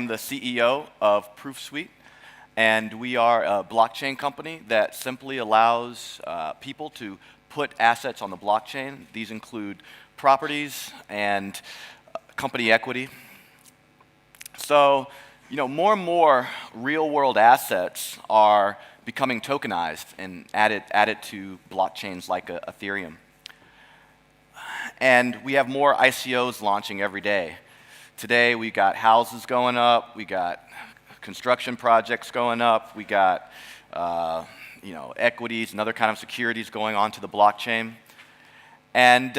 I'm the CEO of ProofSuite, and we are a blockchain company that simply allows people to put assets on the blockchain. These include properties and company equity. So, more and more real-world assets are becoming tokenized and added to blockchains like Ethereum. And we have more ICOs launching every day. Today we got houses going up, we got construction projects going up, we got equities and other kind of securities going onto the blockchain. And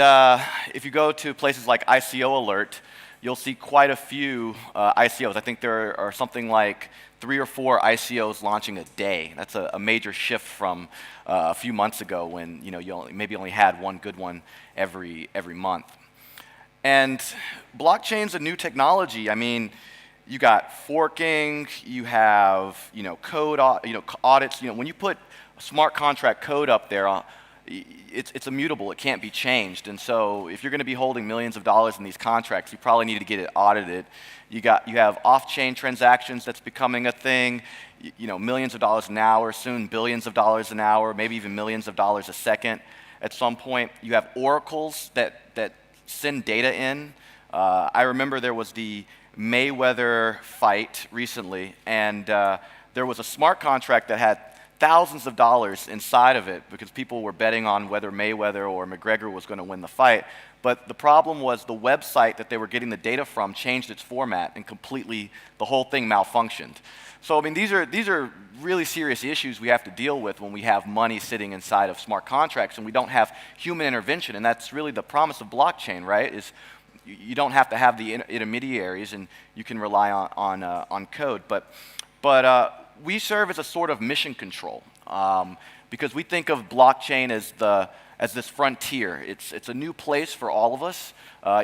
if you go to places like ICO Alert, you'll see quite a few ICOs. I think there are something like 3 or 4 ICOs launching a day. That's a major shift from a few months ago when you maybe only had one good one every month. And blockchain's a new technology. I mean, you got forking, you have code audits. When you put smart contract code up there, it's immutable. It can't be changed. And so if you're going to be holding millions of dollars in these contracts, you probably need to get it audited. You have off-chain transactions that's becoming a thing. Millions of dollars an hour, soon billions of dollars an hour, maybe even millions of dollars a second. At some point, you have oracles that send data in. I remember there was the Mayweather fight recently, and there was a smart contract that had thousands of dollars inside of it because people were betting on whether Mayweather or McGregor was going to win the fight. But the problem was the website that they were getting the data from changed its format and completely the whole thing malfunctioned. So I mean, these are really serious issues we have to deal with when we have money sitting inside of smart contracts and we don't have human intervention. And that's really the promise of blockchain, right? Is you don't have to have the intermediaries and you can rely on code. But we serve as a sort of mission control because we think of blockchain as this frontier. It's a new place for all of us,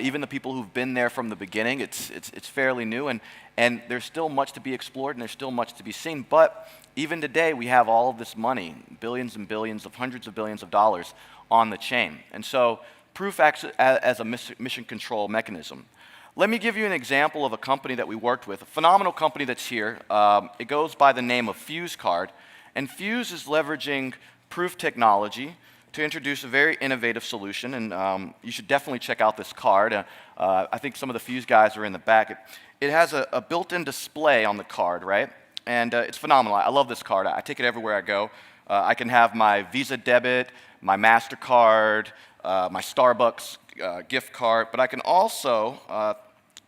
even the people who've been there from the beginning. It's fairly new, and there's still much to be explored, and there's still much to be seen. But even today, we have all of this money, billions and billions of hundreds of billions of dollars on the chain. And so Proof acts as a mission control mechanism. Let me give you an example of a company that we worked with, a phenomenal company that's here. It goes by the name of FuseCard, and Fuse is leveraging Proof technology to introduce a very innovative solution, and you should definitely check out this card. I think some of the Fuse guys are in the back. It has a built-in display on the card, right? And it's phenomenal. I love this card. I take it everywhere I go. I can have my Visa debit, my MasterCard, my Starbucks gift card, but I can also,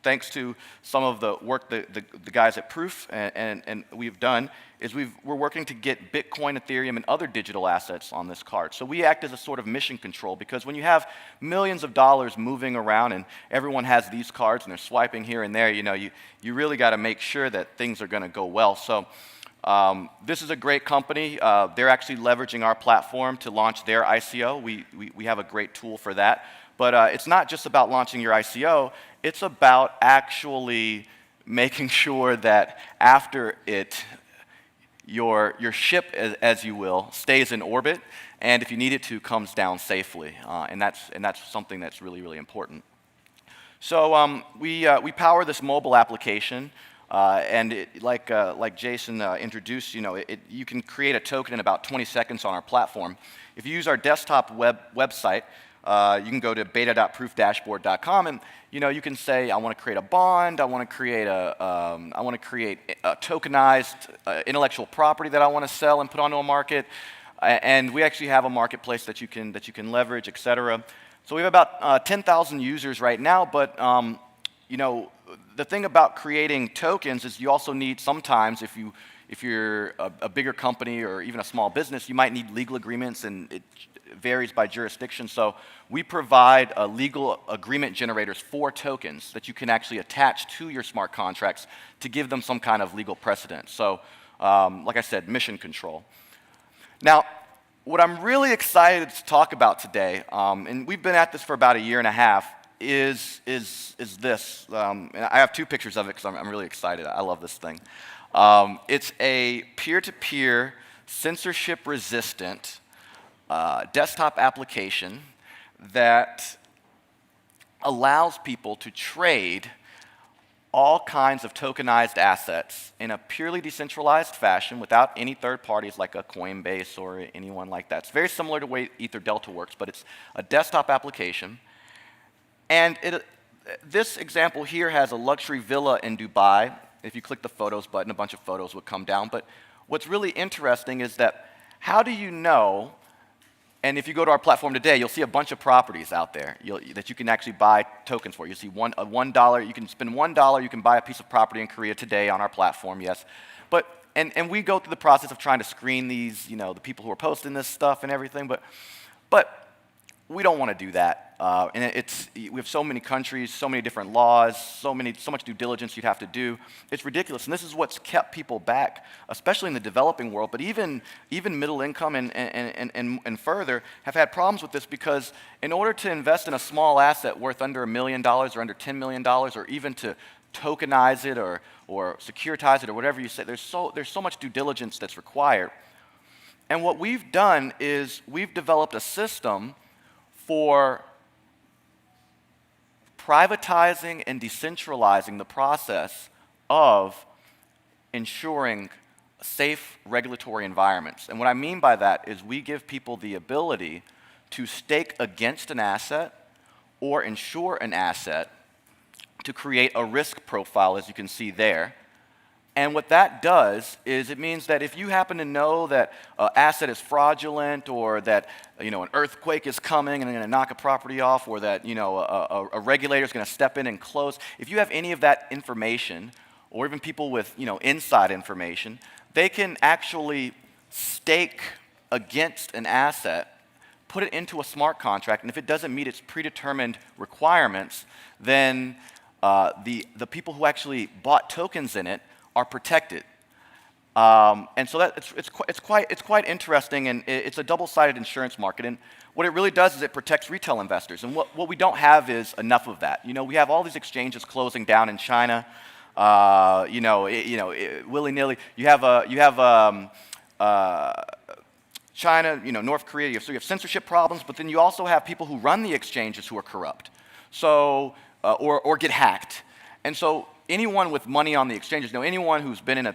thanks to some of the work the guys at Proof and we've done, is we're working to get Bitcoin, Ethereum, and other digital assets on this card. So we act as a sort of mission control because when you have millions of dollars moving around and everyone has these cards and they're swiping here and there, you really got to make sure that things are going to go well. So this is a great company. They're actually leveraging our platform to launch their ICO. We have a great tool for that. But it's not just about launching your ICO. It's about actually making sure that after it, your ship, as you will, stays in orbit, and if you need it to, comes down safely. And that's something that's really, really important. So we power this mobile application. And like Jason introduced, you can create a token in about 20 seconds on our platform. If you use our desktop website, you can go to beta.proofdashboard.com, and you can say, I want to create a bond, I want to create a tokenized intellectual property that I want to sell and put onto a market, and we actually have a marketplace that you can leverage, etc. So we have about 10,000 users right now, but the thing about creating tokens is you also need sometimes, if you're a bigger company or even a small business, you might need legal agreements, and it varies by jurisdiction. So we provide legal agreement generators for tokens that you can actually attach to your smart contracts to give them some kind of legal precedent. So like I said, mission control. Now, what I'm really excited to talk about today, and we've been at this for about a year and a half, is this. And I have 2 pictures of it because I'm really excited. I love this thing. It's a peer-to-peer, censorship-resistant desktop application that allows people to trade all kinds of tokenized assets in a purely decentralized fashion without any third parties like a Coinbase or anyone like that. It's very similar to the way EtherDelta works, but it's a desktop application. And this example here has a luxury villa in Dubai. If you click the photos button, a bunch of photos would come down. But what's really interesting is that how do you know, and if you go to our platform today, you'll see a bunch of properties out there that you can actually buy tokens for. You see $1, you can spend $1, you can buy a piece of property in Korea today on our platform, yes. But, and we go through the process of trying to screen these, the people who are posting this stuff and everything, but we don't want to do that. And we have so many countries, so many different laws, so much due diligence you'd have to do. It's ridiculous, and this is what's kept people back, especially in the developing world, but even middle income and further have had problems with this because in order to invest in a small asset worth under $1 million or under $10 million, or even to tokenize it or securitize it or whatever you say, there's so much due diligence that's required. And what we've done is we've developed a system for privatizing and decentralizing the process of ensuring safe regulatory environments. And what I mean by that is we give people the ability to stake against an asset or insure an asset to create a risk profile, as you can see there. And what that does is it means that if you happen to know that an asset is fraudulent or that an earthquake is coming and going to knock a property off, or that a regulator is going to step in and close, if you have any of that information, or even people with inside information, they can actually stake against an asset, put it into a smart contract, and if it doesn't meet its predetermined requirements, then the people who actually bought tokens in it are protected. And so it's quite interesting, and it's a double-sided insurance market. And what it really does is it protects retail investors. And what we don't have is enough of that. We have all these exchanges closing down in China. Willy-nilly. You have China, North Korea. So you have censorship problems, but then you also have people who run the exchanges who are corrupt, so or get hacked. And so anyone with money on the exchanges, anyone who's been into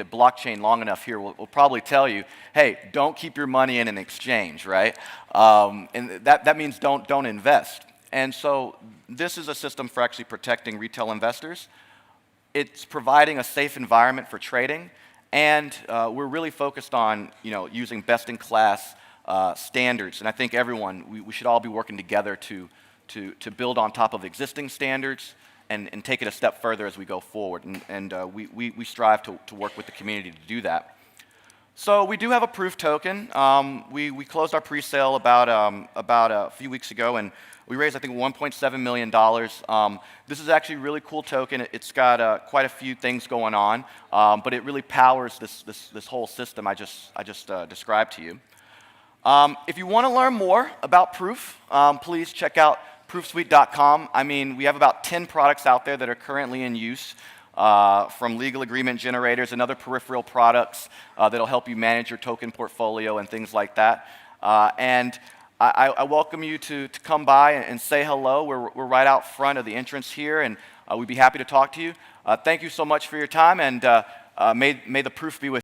blockchain long enough here will probably tell you, hey, don't keep your money in an exchange, right? And that means don't invest. And so this is a system for actually protecting retail investors. It's providing a safe environment for trading, and we're really focused on using best-in-class standards. And I think we should all be working together to build on top of existing standards and take it a step further as we go forward. And we strive to work with the community to do that. So we do have a proof token. We closed our pre-sale about a few weeks ago, and we raised, I think, $1.7 million. This is actually a really cool token. It's got quite a few things going on, but it really powers this whole system I just described to you. If you want to learn more about Proof, please check out proofsuite.com. I mean, we have about 10 products out there that are currently in use, from legal agreement generators and other peripheral products that'll help you manage your token portfolio and things like that. And I welcome you to come by and say hello. We're right out front of the entrance here, and we'd be happy to talk to you. Thank you so much for your time, and may the proof be with you.